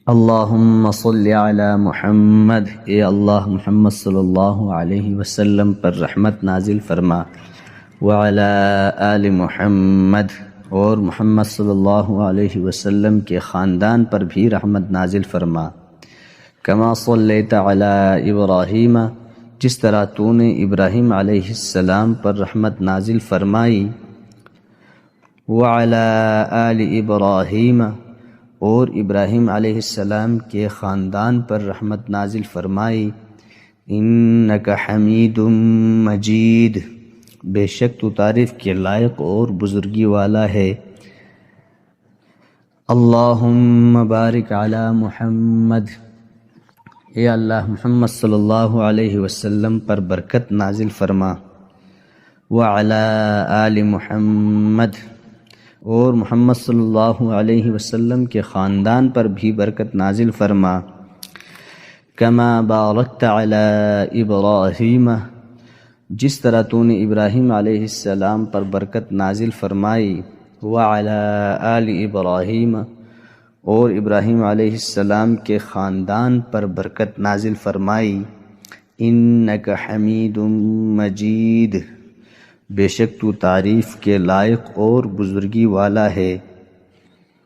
اللہم صلی علی محمد، اے اللہ محمد صلی اللہ علیہ وسلم پر رحمت نازل فرما، وعلی آل محمد، اور محمد صلی اللہ علیہ وسلم کے خاندان پر بھی رحمت نازل فرما، کما صلیت علی ابراہیم، جس طرح تو نے ابراہیم علیہ السلام پر رحمت نازل فرمائی، وعلی آل ابراہیم، اور ابراہیم علیہ السلام کے خاندان پر رحمت نازل فرمائی، انک حمید مجید، بے شک تو تعریف کے لائق اور بزرگی والا ہے۔ اللہم بارک علی محمد، اے اللہ محمد صلی اللہ علیہ وسلم پر برکت نازل فرما، وعلی آل محمد، اور محمد صلی اللہ علیہ وسلم کے خاندان پر بھی برکت نازل فرما، کما بارکت علی ابراہیم، جس طرح تو نے ابراہیم علیہ السلام پر برکت نازل فرمائی، وعلی آل ابراہیم، اور ابراہیم علیہ السلام کے خاندان پر برکت نازل فرمائی، انک حمید مجید، بے شک تو تعریف کے لائق اور بزرگی والا ہے۔